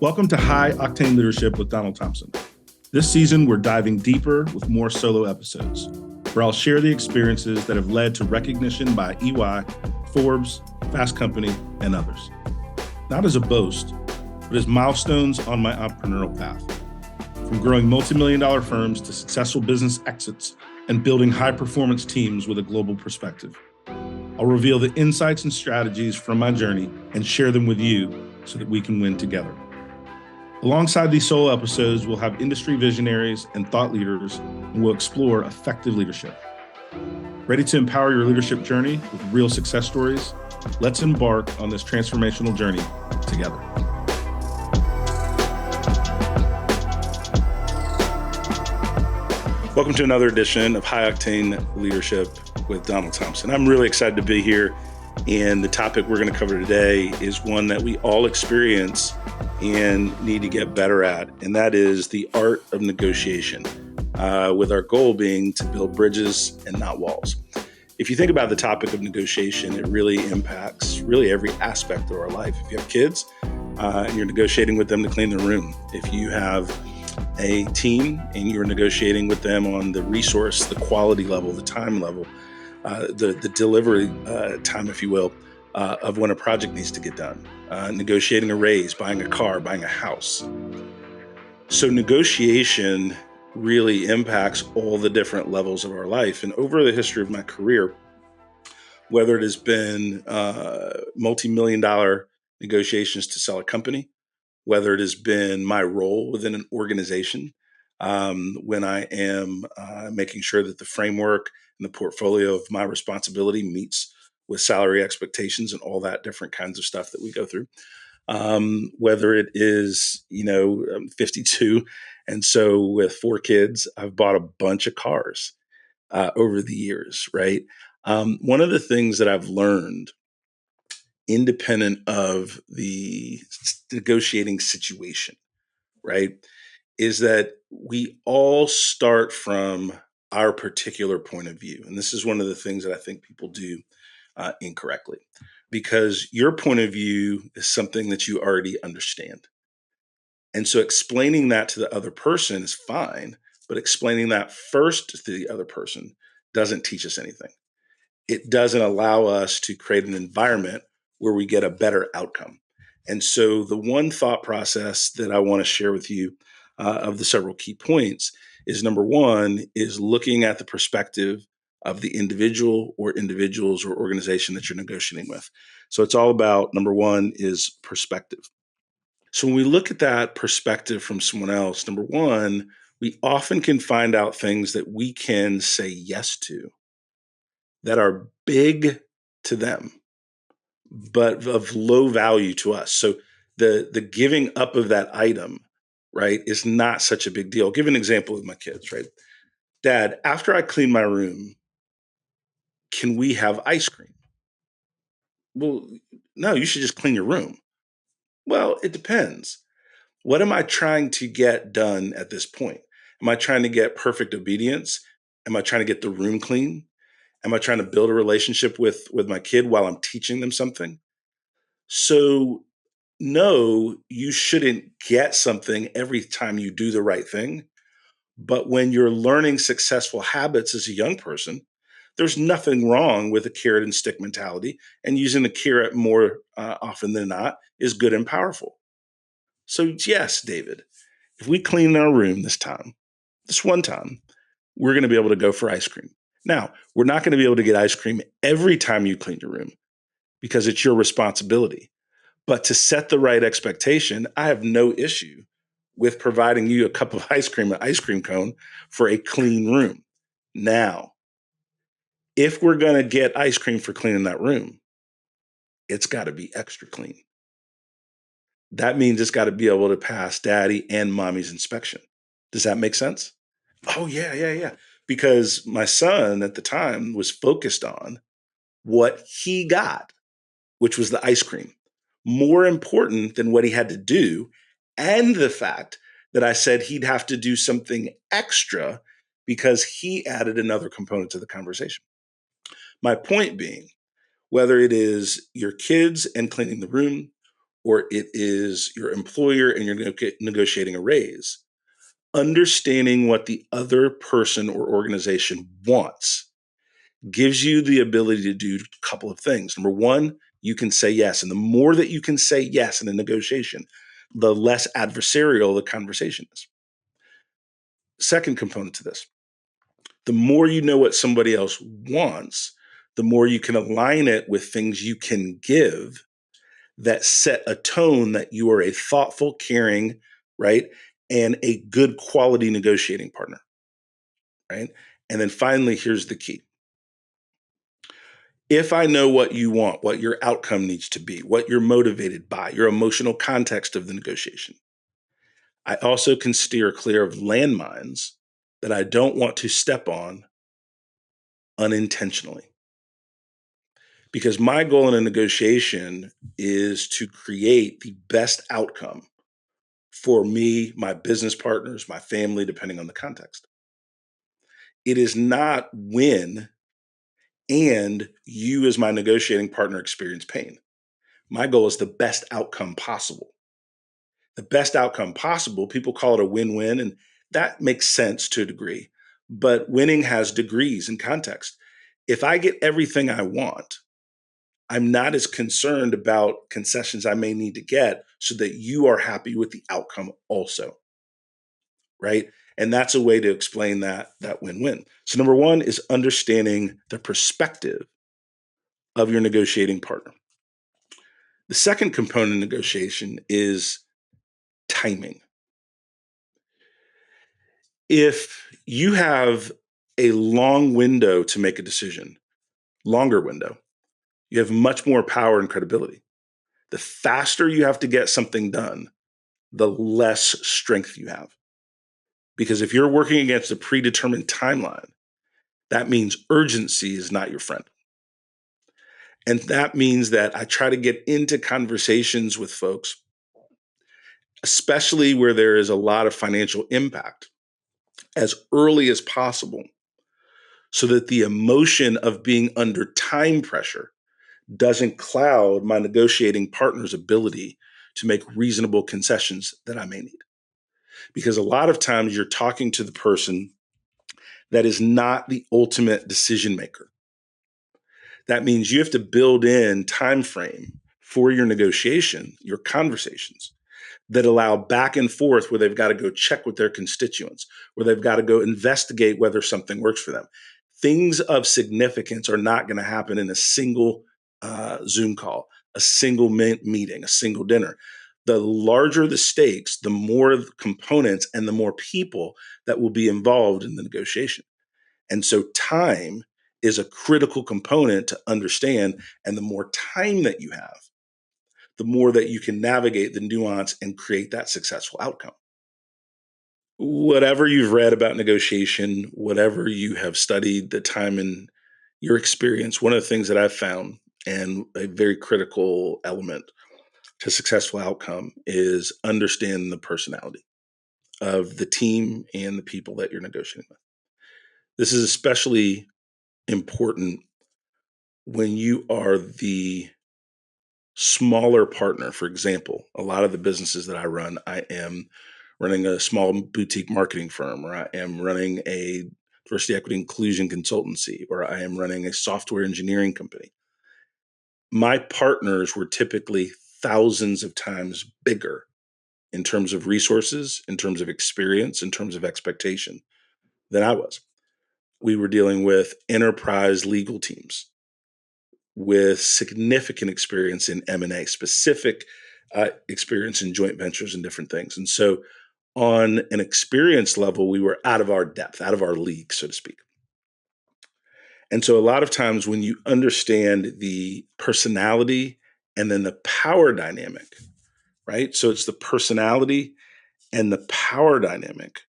Welcome to High-Octane Leadership with Donald Thompson. This season, we're diving deeper with more solo episodes, where I'll share the experiences that have led to recognition by EY, Forbes, Fast Company, and others. Not as a boast, but as milestones on my entrepreneurial path. From growing multimillion-dollar firms to successful business exits and building high-performance teams with a global perspective. I'll reveal the insights and strategies from my journey and share them with you so that we can win together. Alongside these solo episodes, we'll have industry visionaries and thought leaders, and we'll explore effective leadership. Ready to empower your leadership journey with real success stories? Let's embark on this transformational journey together. Welcome to another edition of High Octane Leadership with Donald Thompson. I'm really excited to be here, and the topic we're going to cover today is one that we all experience and need to get better at, and that is the art of negotiation, with our goal being to build bridges and not walls. If you think about the topic of negotiation, it really impacts every aspect of our life. If you have kids, and you're negotiating with them to clean their room. If you have a team and you're negotiating with them on the resource, the quality level, the time level, the delivery time, if you will, of when a project needs to get done, negotiating a raise, buying a car, buying a house. So negotiation really impacts all the different levels of our life. And over the history of my career, whether it has been multi-million-dollar negotiations to sell a company, whether it has been my role within an organization, when I am making sure that the framework and the portfolio of my responsibility meets with salary expectations and all that different kinds of stuff that we go through. Whether it is, I'm 52, and so with 4 kids, I've bought a bunch of cars over the years, right? One of the things that I've learned, independent of the negotiating situation, right, is that we all start from our particular point of view. And this is one of the things that I think people do incorrectly, because your point of view is something that you already understand. And so explaining that to the other person is fine, but explaining that first to the other person doesn't teach us anything. It doesn't allow us to create an environment where we get a better outcome. And so the one thought process that I want to share with you of the several key points is, number one, is looking at the perspective of the individual or individuals or organization that you're negotiating with. So it's all about, number one, is perspective. So when we look at that perspective from someone else, number one, we often can find out things that we can say yes to that are big to them, but of low value to us. So the giving up of that item, right, is not such a big deal. I'll give an example with my kids, right? Dad, after I clean my room, can we have ice cream? Well, no, you should just clean your room. Well, it depends. What am I trying to get done at this point? Am I trying to get perfect obedience? Am I trying to get the room clean? Am I trying to build a relationship with my kid while I'm teaching them something? So, no, you shouldn't get something every time you do the right thing. But when you're learning successful habits as a young person, there's nothing wrong with a carrot and stick mentality, and using the carrot more often than not is good and powerful. So yes, David, if we clean our room this one time, we're going to be able to go for ice cream. Now, we're not going to be able to get ice cream every time you clean your room because it's your responsibility. But to set the right expectation, I have no issue with providing you a cup of ice cream, an ice cream cone for a clean room. Now, if we're going to get ice cream for cleaning that room, it's got to be extra clean. That means it's got to be able to pass daddy and mommy's inspection. Does that make sense? Oh, yeah. Because my son at the time was focused on what he got, which was the ice cream, more important than what he had to do, and the fact that I said he'd have to do something extra because he added another component to the conversation. My point being, whether it is your kids and cleaning the room, or it is your employer and you're negotiating a raise, understanding what the other person or organization wants gives you the ability to do a couple of things. Number one, you can say yes. And the more that you can say yes in a negotiation, the less adversarial the conversation is. Second component to this, the more you know what somebody else wants, the more you can align it with things you can give that set a tone that you are a thoughtful, caring, right, and a good quality negotiating partner, right? And then finally, here's the key. If I know what you want, what your outcome needs to be, what you're motivated by, your emotional context of the negotiation, I also can steer clear of landmines that I don't want to step on unintentionally. Because my goal in a negotiation is to create the best outcome for me, my business partners, my family, depending on the context. It is not win and you, as my negotiating partner, experience pain. My goal is the best outcome possible. The best outcome possible, people call it a win win, and that makes sense to a degree. But winning has degrees and context. If I get everything I want, I'm not as concerned about concessions I may need to get so that you are happy with the outcome also, right? And that's a way to explain that win-win. So number one is understanding the perspective of your negotiating partner. The second component of negotiation is timing. If you have a long window to make a decision, longer window, you have much more power and credibility. The faster you have to get something done, the less strength you have. Because if you're working against a predetermined timeline, that means urgency is not your friend. And that means that I try to get into conversations with folks, especially where there is a lot of financial impact, as early as possible, so that the emotion of being under time pressure doesn't cloud my negotiating partner's ability to make reasonable concessions that I may need. Because a lot of times you're talking to the person that is not the ultimate decision maker. That means you have to build in time frame for your negotiation, your conversations that allow back and forth where they've got to go check with their constituents, where they've got to go investigate whether something works for them. Things of significance are not going to happen in a single Zoom call, a single meeting, a single dinner. The larger the stakes, the more components and the more people that will be involved in the negotiation. And so time is a critical component to understand. And the more time that you have, the more that you can navigate the nuance and create that successful outcome. Whatever you've read about negotiation, whatever you have studied, the time in your experience, one of the things that I've found and a very critical element to successful outcome is understand the personality of the team and the people that you're negotiating with. This is especially important when you are the smaller partner. For example, a lot of the businesses that I am running a small boutique marketing firm, or I am running a diversity, equity, inclusion consultancy, or I am running a software engineering company. My partners were typically thousands of times bigger in terms of resources, in terms of experience, in terms of expectation than I was. We were dealing with enterprise legal teams with significant experience in M&A, specific experience in joint ventures and different things. And so on an experience level, we were out of our depth, out of our league, so to speak. And so a lot of times when you understand the personality and then the power dynamic, right? So it's the personality and the power dynamic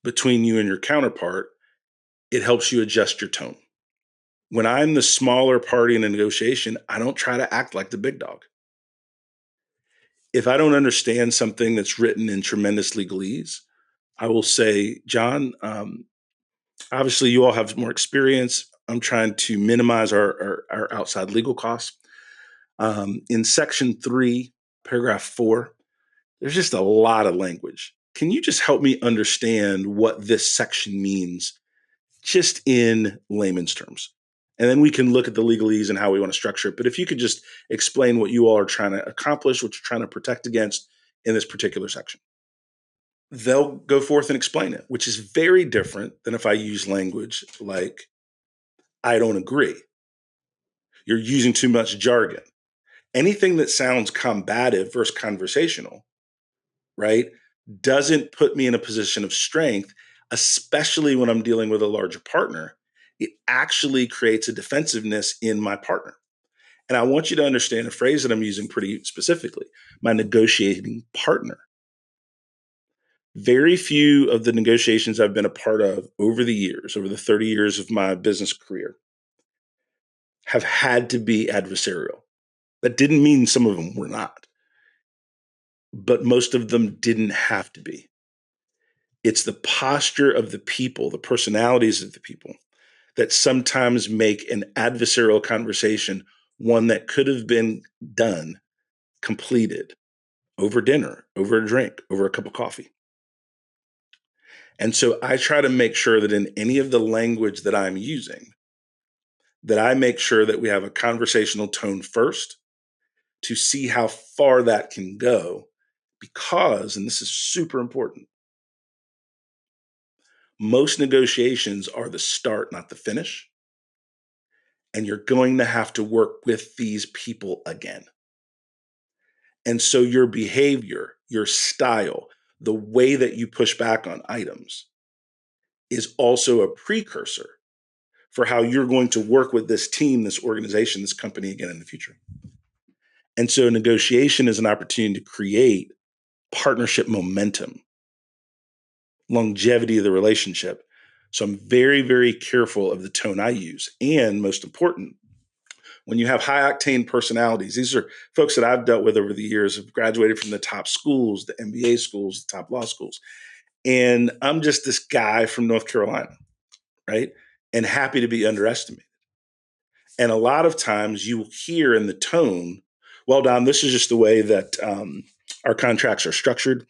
between you and your counterpart, it helps you adjust your tone. When I'm the smaller party in a negotiation, I don't try to act like the big dog. If I don't understand something that's written in tremendous legalese, I will say, John, obviously you all have more experience. I'm trying to minimize our outside legal costs. In section 3, paragraph 4, there's just a lot of language. Can you just help me understand what this section means just in layman's terms? And then we can look at the legalese and how we want to structure it. But if you could just explain what you all are trying to accomplish, what you're trying to protect against in this particular section. They'll go forth and explain it, which is very different than if I use language like, I don't agree. You're using too much jargon. Anything that sounds combative versus conversational, right, doesn't put me in a position of strength, especially when I'm dealing with a larger partner. It actually creates a defensiveness in my partner. And I want you to understand a phrase that I'm using pretty specifically, my negotiating partner. Very few of the negotiations I've been a part of over the years, over the 30 years of my business career, have had to be adversarial. That didn't mean some of them were not, but most of them didn't have to be. It's the posture of the people, the personalities of the people, that sometimes make an adversarial conversation one that could have been done, completed over dinner, over a drink, over a cup of coffee. And so I try to make sure that in any of the language that I'm using, that I make sure that we have a conversational tone first to see how far that can go. Because, and this is super important, most negotiations are the start, not the finish. And you're going to have to work with these people again. And so your behavior, your style, the way that you push back on items is also a precursor for how you're going to work with this team, this organization, this company again in the future. And so negotiation is an opportunity to create partnership momentum, longevity of the relationship. So I'm very, very careful of the tone I use. And most important, when you have high octane personalities, these are folks that I've dealt with over the years, have graduated from the top schools, the MBA schools, the top law schools. And I'm just this guy from North Carolina, right? And happy to be underestimated. And a lot of times you will hear in the tone, well, Don, this is just the way that our contracts are structured.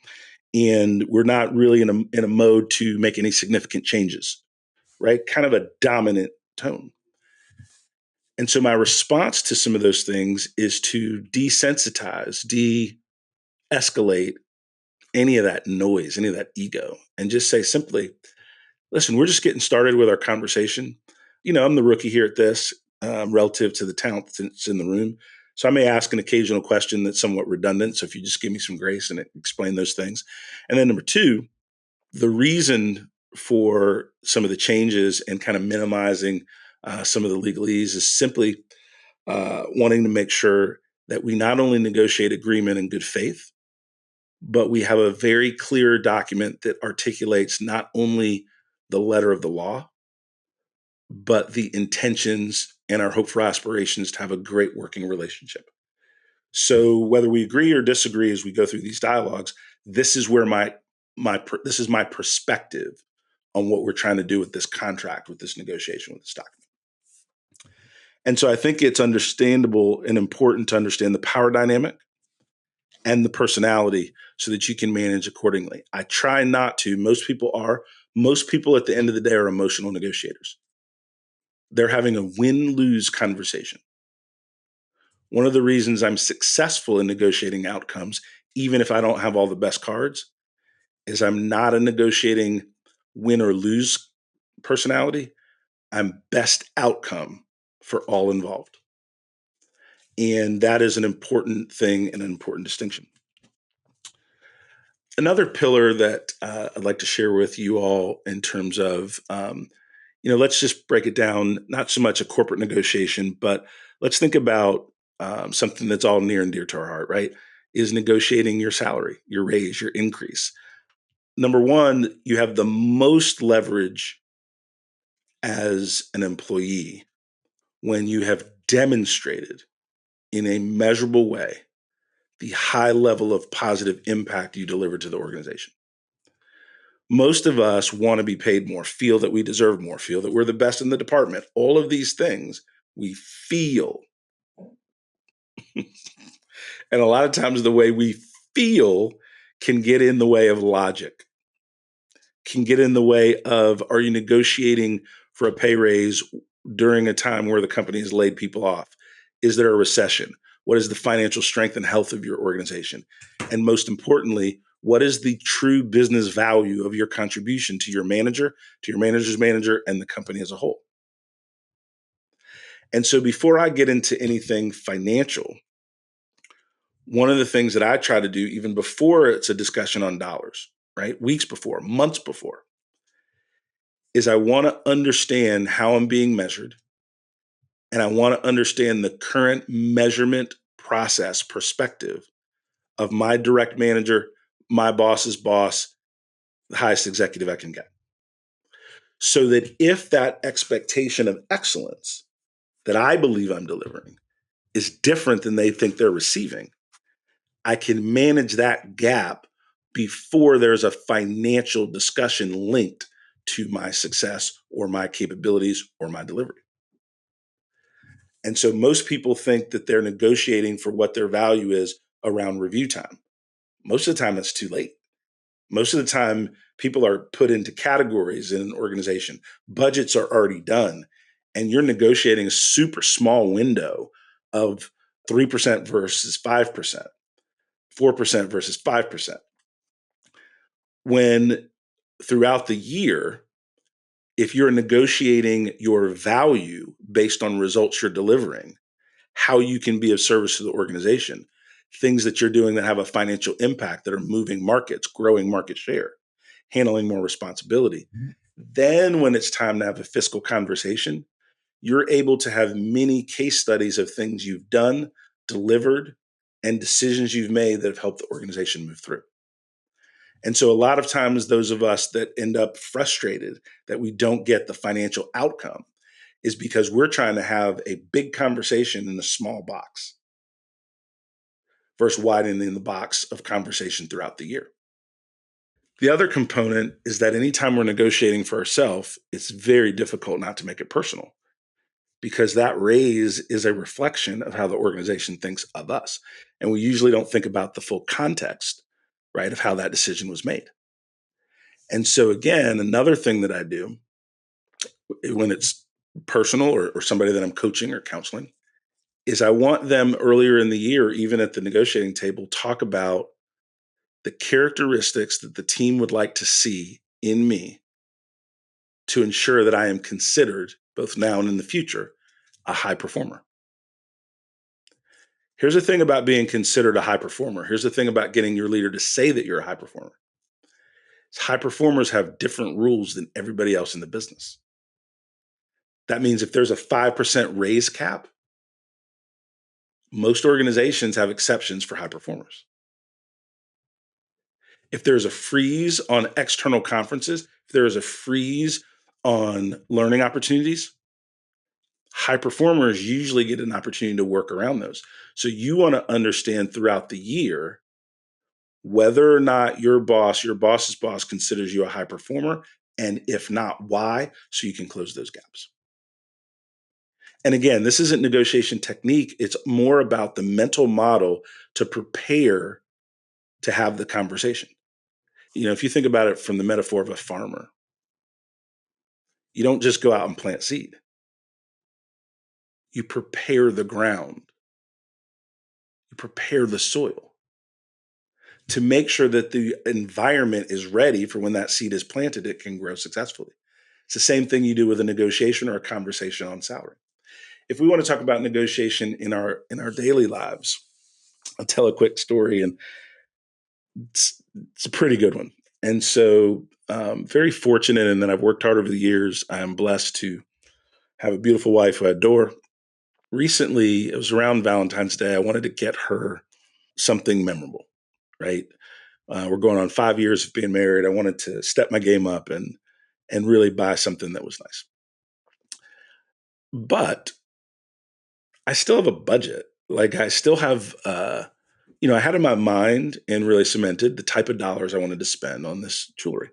And we're not really in a mode to make any significant changes, right? Kind of a dominant tone. And so my response to some of those things is to desensitize, de-escalate any of that noise, any of that ego, and just say simply, listen, we're just getting started with our conversation. I'm the rookie here at this relative to the talent that's in the room. So I may ask an occasional question that's somewhat redundant. So if you just give me some grace and explain those things. And then number two, the reason for some of the changes and kind of minimizing some of the legalese is simply wanting to make sure that we not only negotiate agreement in good faith, but we have a very clear document that articulates not only the letter of the law, but the intentions and our hope for aspirations to have a great working relationship. So whether we agree or disagree as we go through these dialogues, this is where this is my perspective on what we're trying to do with this contract, with this negotiation, with this document. And so I think it's understandable and important to understand the power dynamic and the personality so that you can manage accordingly. I try not to. Most people at the end of the day are emotional negotiators. They're having a win-lose conversation. One of the reasons I'm successful in negotiating outcomes, even if I don't have all the best cards, is I'm not a negotiating win or lose personality. I'm best outcome for all involved. And that is an important thing and an important distinction. Another pillar that I'd like to share with you all in terms of, let's just break it down, not so much a corporate negotiation, but let's think about something that's all near and dear to our heart, right? Is negotiating your salary, your raise, your increase. Number one, you have the most leverage as an employee when you have demonstrated in a measurable way the high level of positive impact you deliver to the organization. Most of us want to be paid more, feel that we deserve more, feel that we're the best in the department. All of these things we feel. And a lot of times the way we feel can get in the way of logic, can get in the way of, are you negotiating for a pay raise during a time where the company has laid people off? Is there a recession? What is the financial strength and health of your organization? And most importantly, what is the true business value of your contribution to your manager, to your manager's manager, and the company as a whole? And so before I get into anything financial, one of the things that I try to do, even before it's a discussion on dollars, right? Weeks before, months before, is I want to understand how I'm being measured. And I want to understand the current measurement process perspective of my direct manager, my boss's boss, the highest executive I can get. So that if that expectation of excellence that I believe I'm delivering is different than they think they're receiving, I can manage that gap before there's a financial discussion linked to my success or my capabilities or my delivery. And so most people think that they're negotiating for what their value is around review time. Most of the time, it's too late. Most of the time, people are put into categories in an organization. Budgets are already done, and you're negotiating a super small window of 3% versus 5%, 4% versus 5%. When throughout the year, if you're negotiating your value based on results you're delivering, how you can be of service to the organization, things that you're doing that have a financial impact, that are moving markets, growing market share, handling more responsibility. Then when it's time to have a fiscal conversation, you're able to have many case studies of things you've done, delivered, and decisions you've made that have helped the organization move through. And so a lot of times those of us that end up frustrated that we don't get the financial outcome is because we're trying to have a big conversation in a small box versus widening the box of conversation throughout the year. The other component is that anytime we're negotiating for ourselves, it's very difficult not to make it personal, because that raise is a reflection of how the organization thinks of us. And we usually don't think about the full context, right, of how that decision was made. And so again, another thing that I do when it's personal or somebody that I'm coaching or counseling is I want them earlier in the year, even at the negotiating table, talk about the characteristics that the team would like to see in me to ensure that I am considered, both now and in the future, a high performer. Here's the thing about being considered a high performer. Here's the thing about getting your leader to say that you're a high performer. High performers have different rules than everybody else in the business. That means if there's a 5% raise cap, most organizations have exceptions for high performers. If there's a freeze on external conferences, if there is a freeze on learning opportunities, high performers usually get an opportunity to work around those. So you want to understand throughout the year whether or not your boss's boss considers you a high performer, and if not, why, so you can close those gaps. And again, this isn't negotiation technique. It's more about the mental model to prepare to have the conversation. If you think about it from the metaphor of a farmer, you don't just go out and plant seed. You prepare the ground. You prepare the soil to make sure that the environment is ready for when that seed is planted, it can grow successfully. It's the same thing you do with a negotiation or a conversation on salary. If we want to talk about negotiation in our daily lives, I'll tell a quick story, and it's a pretty good one. And so, very fortunate, and then I've worked hard over the years. I am blessed to have a beautiful wife who I adore. Recently, it was around Valentine's Day. I wanted to get her something memorable, right? We're going on 5 years of being married. I wanted to step my game up and really buy something that was nice. But I still have a budget. Like, I still have, I had in my mind and really cemented the type of dollars I wanted to spend on this jewelry.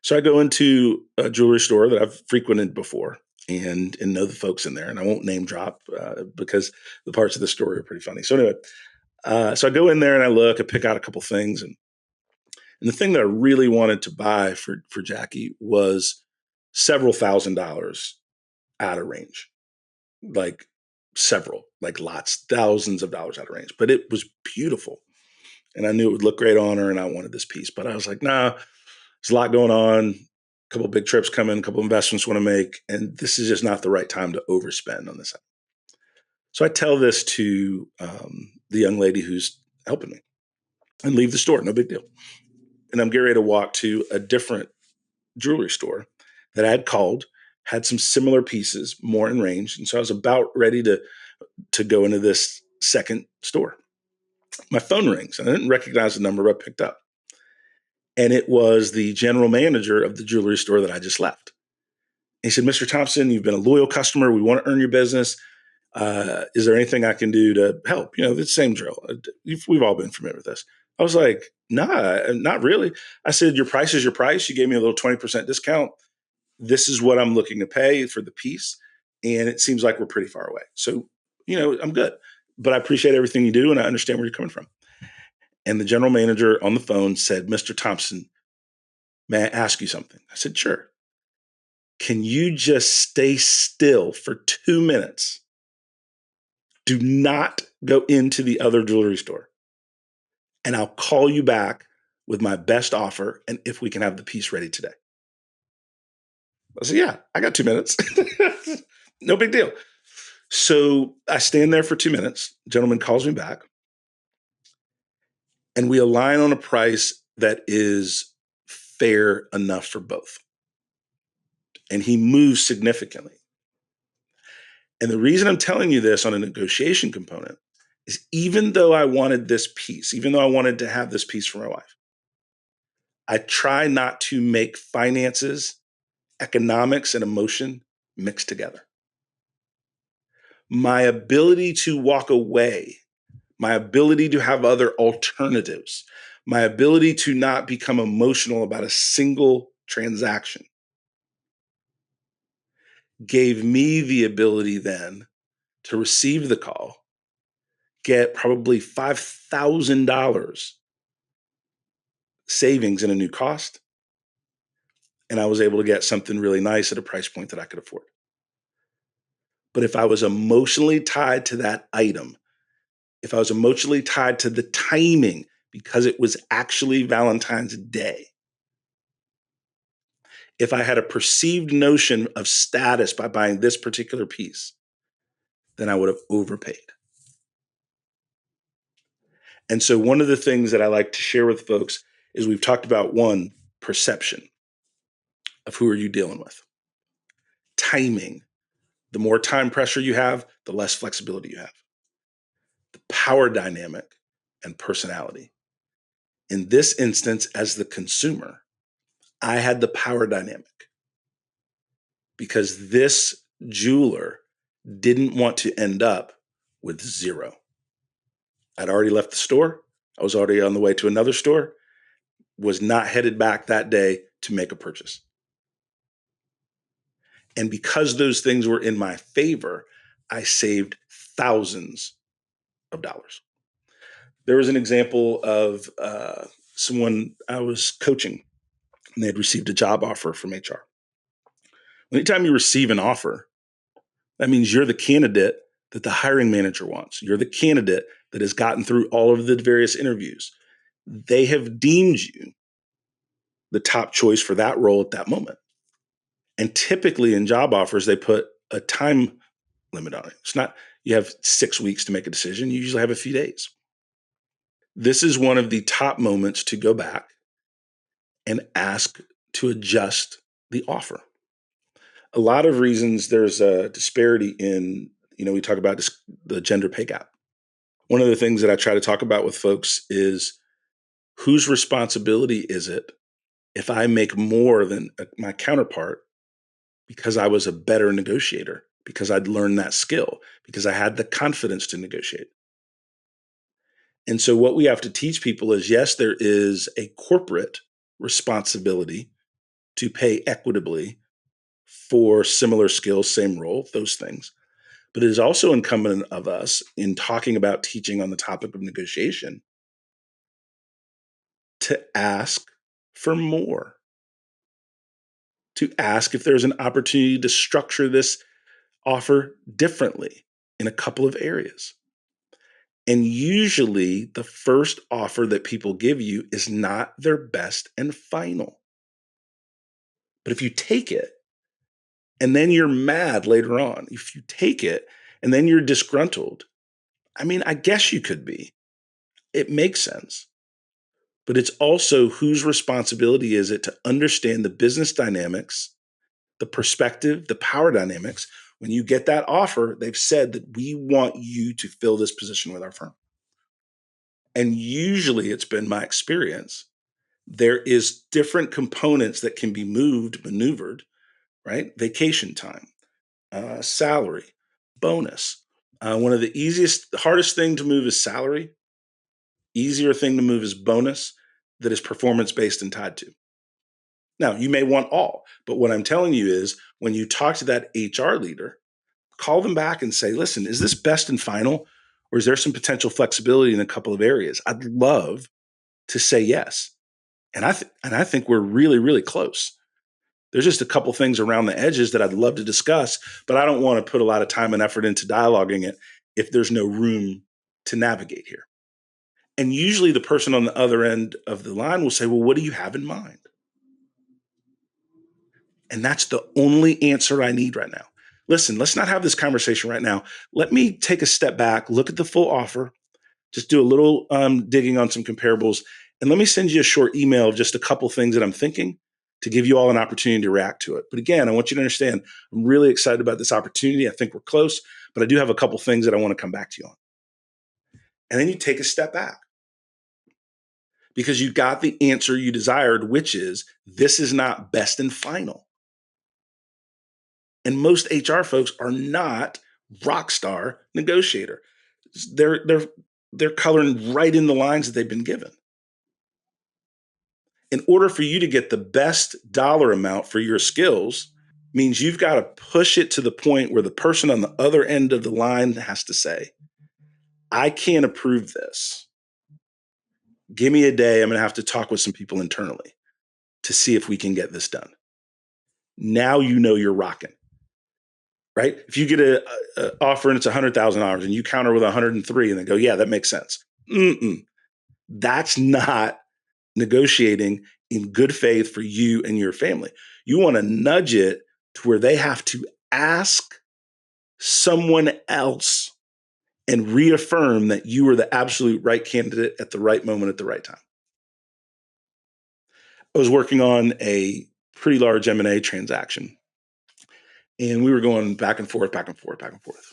So I go into a jewelry store that I've frequented before. and know the folks in there. And I won't name drop because the parts of the story are pretty funny. So anyway, so I go in there and I look, I pick out a couple things, and the thing that I really wanted to buy for Jackie was several $1,000s out of range, like several, like lots, thousands of dollars out of range. But it was beautiful, and I knew it would look great on her, and I wanted this piece. But I was like, nah, there's a lot going on. A couple of big trips coming, a couple of investments want to make, and this is just not the right time to overspend on this. So I tell this to the young lady who's helping me and leave the store. No big deal. And I'm getting ready to walk to a different jewelry store that I had called, had some similar pieces, more in range. And so I was about ready to go into this second store. My phone rings, and I didn't recognize the number, but I picked up. And it was the general manager of the jewelry store that I just left. He said, Mr. Thompson, you've been a loyal customer. We want to earn your business. Is there anything I can do to help? You know, the same drill. We've all been familiar with this. I was like, nah, not really. I said, your price is your price. You gave me a little 20% discount. This is what I'm looking to pay for the piece. And it seems like we're pretty far away. So, you know, I'm good. But I appreciate everything you do, and I understand where you're coming from. And the general manager on the phone said, Mr. Thompson, may I ask you something? I said, sure. Can you just stay still for 2 minutes? Do not go into the other jewelry store. And I'll call you back with my best offer and if we can have the piece ready today. I said, yeah, I got 2 minutes. No big deal. So I stand there for 2 minutes. Gentleman calls me back. And we align on a price that is fair enough for both. And he moves significantly. And the reason I'm telling you this on a negotiation component is even though I wanted this piece, even though I wanted to have this piece for my wife, I try not to make finances, economics, and emotion mixed together. My ability to walk away, my ability to have other alternatives, my ability to not become emotional about a single transaction gave me the ability then to receive the call, get probably $5,000 savings in a new cost, and I was able to get something really nice at a price point that I could afford. But if I was emotionally tied to that item, if I was emotionally tied to the timing because it was actually Valentine's Day, if I had a perceived notion of status by buying this particular piece, then I would have overpaid. And so one of the things that I like to share with folks is we've talked about one, perception of who are you dealing with. Timing. The more time pressure you have, the less flexibility you have. The power dynamic and personality. In this instance, as the consumer, I had the power dynamic because this jeweler didn't want to end up with zero. I'd already left the store. I was already on the way to another store, was not headed back that day to make a purchase. And because those things were in my favor, I saved thousands of dollars. There was an example of someone I was coaching, and they had received a job offer from HR. Anytime you receive an offer, that means you're the candidate that the hiring manager wants. You're the candidate that has gotten through all of the various interviews. They have deemed you the top choice for that role at that moment. And typically in job offers, they put a time limit on it. It's not, you have 6 weeks to make a decision. You usually have a few days. This is one of the top moments to go back and ask to adjust the offer. A lot of reasons there's a disparity in, we talk about the gender pay gap. One of the things that I try to talk about with folks is whose responsibility is it if I make more than my counterpart because I was a better negotiator, because I'd learned that skill, because I had the confidence to negotiate. And so what we have to teach people is, yes, there is a corporate responsibility to pay equitably for similar skills, same role, those things. But it is also incumbent of us in talking about teaching on the topic of negotiation to ask for more, to ask if there's an opportunity to structure this offer differently in a couple of areas. And usually the first offer that people give you is not their best and final. But if you take it and then you're mad later on, if you take it and then you're disgruntled, I mean, I guess you could be. It makes sense. But it's also whose responsibility is it to understand the business dynamics, the perspective, the power dynamics. When you get that offer, they've said that we want you to fill this position with our firm. And usually it's been my experience, there is different components that can be moved, maneuvered, right? Vacation time, salary, bonus. One of the hardest thing to move is salary. Easier thing to move is bonus that is performance based and tied to. Now, you may want all, but what I'm telling you is when you talk to that HR leader, call them back and say, listen, is this best and final? Or is there some potential flexibility in a couple of areas? I'd love to say yes. And I think we're really, really close. There's just a couple things around the edges that I'd love to discuss, but I don't want to put a lot of time and effort into dialoguing it if there's no room to navigate here. And usually the person on the other end of the line will say, well, what do you have in mind? And that's the only answer I need right now. Listen, let's not have this conversation right now. Let me take a step back, look at the full offer, just do a little digging on some comparables, and let me send you a short email of just a couple things that I'm thinking to give you all an opportunity to react to it. But again, I want you to understand, I'm really excited about this opportunity. I think we're close, but I do have a couple things that I want to come back to you on. And then you take a step back because you got the answer you desired, which is this is not best and final. And most HR folks are not rock star negotiator. They're coloring right in the lines that they've been given. In order for you to get the best dollar amount for your skills means you've got to push it to the point where the person on the other end of the line has to say, I can't approve this. Give me a day. I'm going to have to talk with some people internally to see if we can get this done. Now you know you're rocking. Right? If you get a offer and it's $100,000 and you counter with 103 and they go, yeah, that makes sense. That's not negotiating in good faith for you and your family. You want to nudge it to where they have to ask someone else and reaffirm that you are the absolute right candidate at the right moment at the right time. I was working on a pretty large M&A transaction. And we were going back and forth, back and forth, back and forth.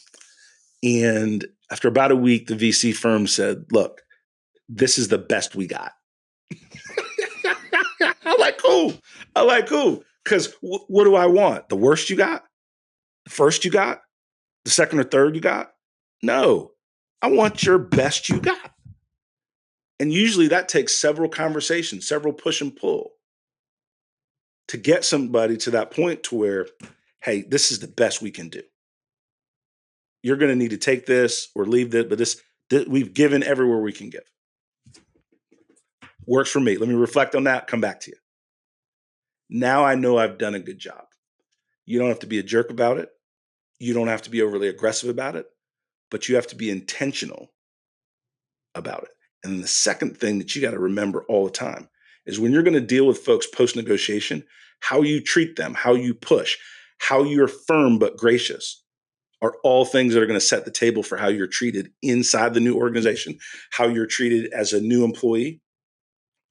And after about a week, the VC firm said, look, this is the best we got. I'm like, cool. Because what do I want? The worst you got? The first you got? The second or third you got? No, I want your best you got. And usually that takes several conversations, several push and pull to get somebody to that point to where, hey, this is the best we can do. You're going to need to take this or leave this, but this we've given everywhere we can give. Works for me. Let me reflect on that, come back to you. Now I know I've done a good job. You don't have to be a jerk about it. You don't have to be overly aggressive about it, but you have to be intentional about it. And then the second thing that you got to remember all the time is when you're going to deal with folks post-negotiation, how you treat them, how you push, how you're firm but gracious are all things that are going to set the table for how you're treated inside the new organization, how you're treated as a new employee,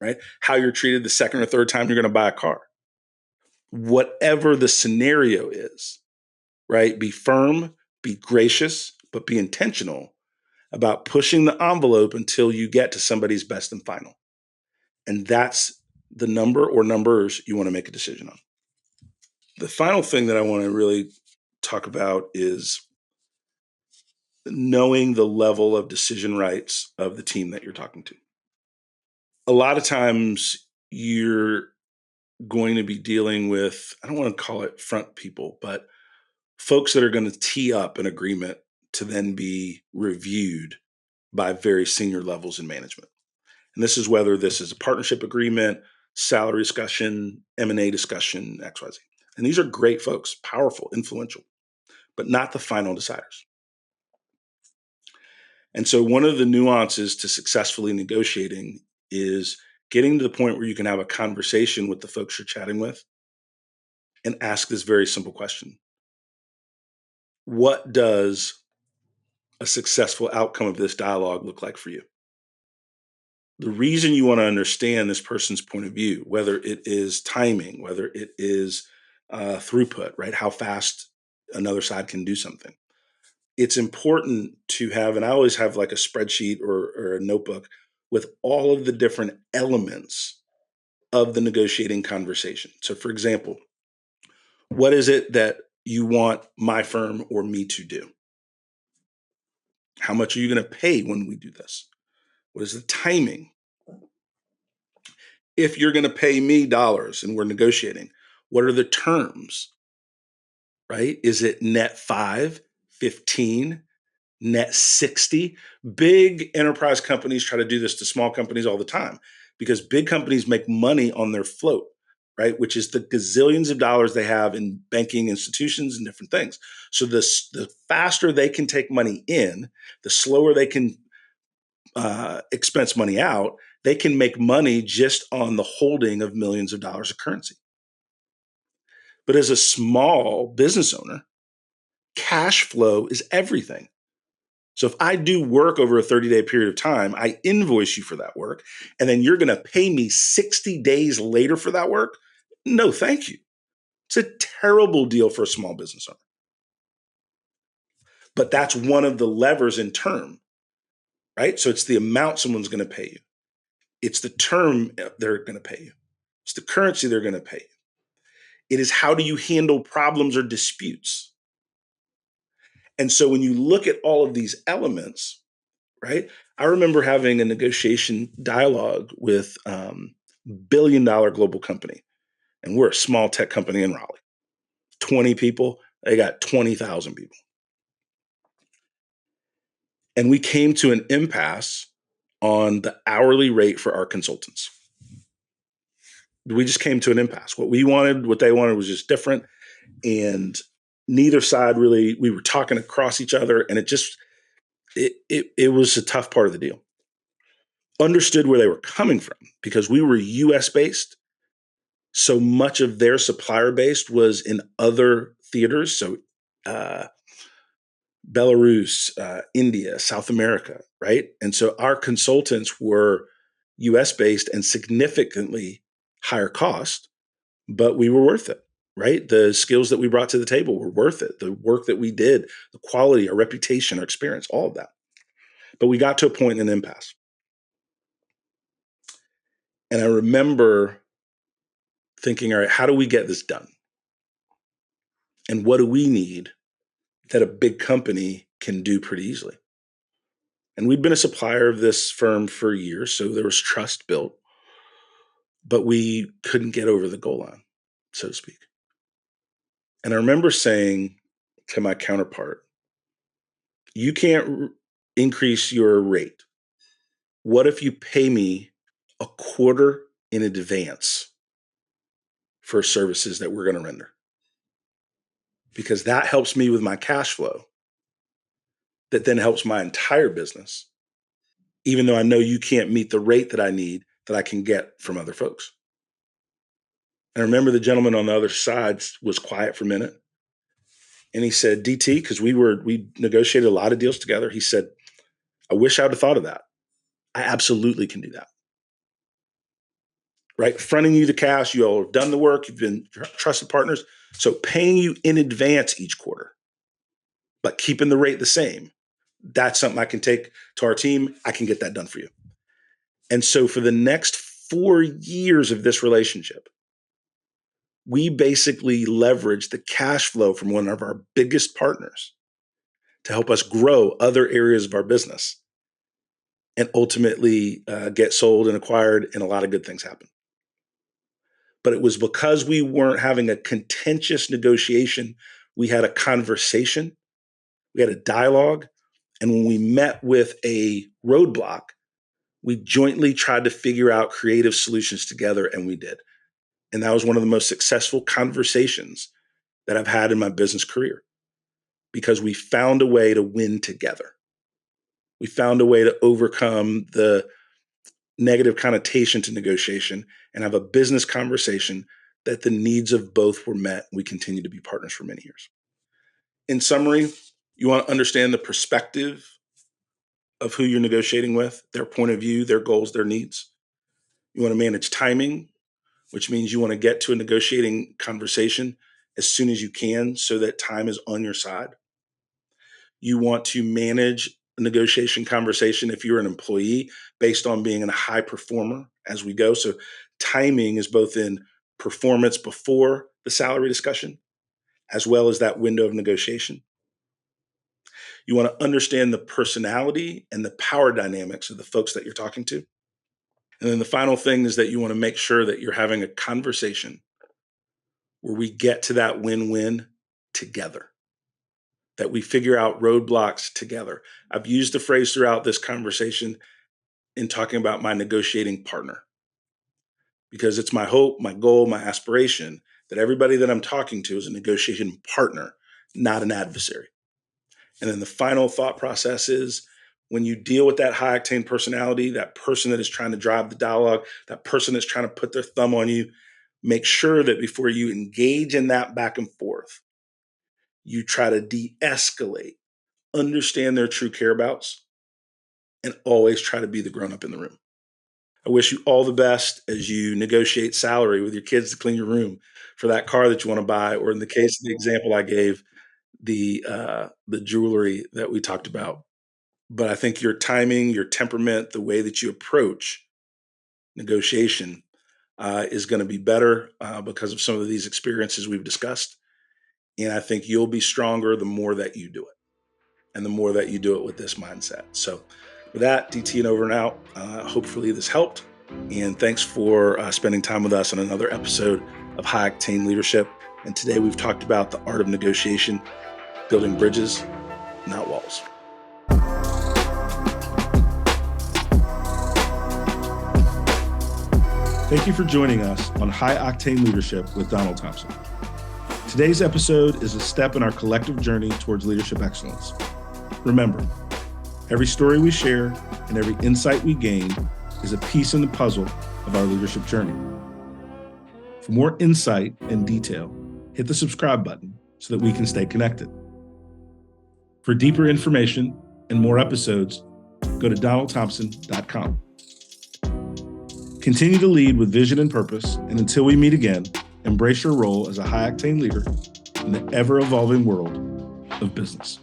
right? How you're treated the second or third time you're going to buy a car. Whatever the scenario is, right? Be firm, be gracious, but be intentional about pushing the envelope until you get to somebody's best and final. And that's the number or numbers you want to make a decision on. The final thing that I want to really talk about is knowing the level of decision rights of the team that you're talking to. A lot of times you're going to be dealing with, I don't want to call it front people, but folks that are going to tee up an agreement to then be reviewed by very senior levels in management. And this is whether this is a partnership agreement, salary discussion, M&A discussion, XYZ. And these are great folks, powerful, influential, but not the final deciders. And so one of the nuances to successfully negotiating is getting to the point where you can have a conversation with the folks you're chatting with and ask this very simple question. What does a successful outcome of this dialogue look like for you? The reason you want to understand this person's point of view, whether it is timing, whether it is throughput, right? How fast another side can do something. It's important to have, and I always have like a spreadsheet or a notebook with all of the different elements of the negotiating conversation. So, for example, what is it that you want my firm or me to do? How much are you going to pay when we do this? What is the timing? If you're going to pay me dollars and we're negotiating, what are the terms? Right? Is it net 5, 15, net 60? Big enterprise companies try to do this to small companies all the time because big companies make money on their float, right? Which is the gazillions of dollars they have in banking institutions and different things. So the faster they can take money in, the slower they can expense money out, they can make money just on the holding of millions of dollars of currency. But as a small business owner, cash flow is everything. So if I do work over a 30-day period of time, I invoice you for that work, and then you're going to pay me 60 days later for that work? No, thank you. It's a terrible deal for a small business owner. But that's one of the levers in term, right? So it's the amount someone's going to pay you. It's the term they're going to pay you. It's the currency they're going to pay you. It is how do you handle problems or disputes? And so when you look at all of these elements, right? I remember having a negotiation dialogue with billion-dollar global company, and we're a small tech company in Raleigh. 20 people, they got 20,000 people. And we came to an impasse on the hourly rate for our consultants. We just came to an impasse. What we wanted, what they wanted was just different. And neither side really, we were talking across each other, and it was a tough part of the deal. Understood where they were coming from because we were US based. So much of their supplier base was in other theaters. So Belarus, India, South America, right? And so our consultants were US based and significantly higher cost, but we were worth it, right? The skills that we brought to the table were worth it. The work that we did, the quality, our reputation, our experience, all of that. But we got to a point in an impasse. And I remember thinking, all right, how do we get this done? And what do we need that a big company can do pretty easily? And we'd been a supplier of this firm for years, so there was trust built, but we couldn't get over the goal line, so to speak. And I remember saying to my counterpart, you can't increase your rate. What if you pay me a quarter in advance for services that we're going to render? Because that helps me with my cash flow. That then helps my entire business, even though I know you can't meet the rate that I need that I can get from other folks. And I remember the gentleman on the other side was quiet for a minute. And he said, DT, because we negotiated a lot of deals together. He said, I wish I would have thought of that. I absolutely can do that. Right? Fronting you the cash, you all have done the work, you've been trusted partners. So paying you in advance each quarter, but keeping the rate the same, that's something I can take to our team. I can get that done for you. And so for the next 4 years of this relationship, we basically leveraged the cash flow from one of our biggest partners to help us grow other areas of our business and ultimately get sold and acquired, and a lot of good things happen. but it was because we weren't having a contentious negotiation. We had a conversation, we had a dialogue, and when we met with a roadblock, we jointly tried to figure out creative solutions together, and we did. And that was one of the most successful conversations that I've had in my business career because we found a way to win together. We found a way to overcome the negative connotation to negotiation and have a business conversation that the needs of both were met. We continue to be partners for many years. In summary, you want to understand the perspective of who you're negotiating with, their point of view, their goals, their needs. You want to manage timing, which means you want to get to a negotiating conversation as soon as you can so that time is on your side. You want to manage a negotiation conversation if you're an employee based on being a high performer as we go. So timing is both in performance before the salary discussion, as well as that window of negotiation. You want to understand the personality and the power dynamics of the folks that you're talking to. And then the final thing is that you want to make sure that you're having a conversation where we get to that win-win together, that we figure out roadblocks together. I've used the phrase throughout this conversation in talking about my negotiating partner, because it's my hope, my goal, my aspiration that everybody that I'm talking to is a negotiation partner, not an adversary. And then the final thought process is when you deal with that high octane personality, that person that is trying to drive the dialogue, that person that's trying to put their thumb on you, make sure that before you engage in that back and forth, you try to de-escalate, understand their true care-abouts, and always try to be the grown-up in the room. I wish you all the best as you negotiate salary with your kids to clean your room for that car that you want to buy, or in the case of the example I gave, the jewelry that we talked about. But I think your timing, your temperament, the way that you approach negotiation is going to be better because of some of these experiences we've discussed. And I think you'll be stronger the more that you do it, and the more that you do it with this mindset. So with that, DT and over and out. Hopefully this helped. And thanks for spending time with us on another episode of High Octane Leadership. And today we've talked about the art of negotiation, building bridges, not walls. Thank you for joining us on High Octane Leadership with Donald Thompson. Today's episode is a step in our collective journey towards leadership excellence. Remember, every story we share and every insight we gain is a piece in the puzzle of our leadership journey. For more insight and detail, hit the subscribe button so that we can stay connected. For deeper information and more episodes, go to donaldthompson.com. Continue to lead with vision and purpose, and until we meet again, embrace your role as a high-octane leader in the ever-evolving world of business.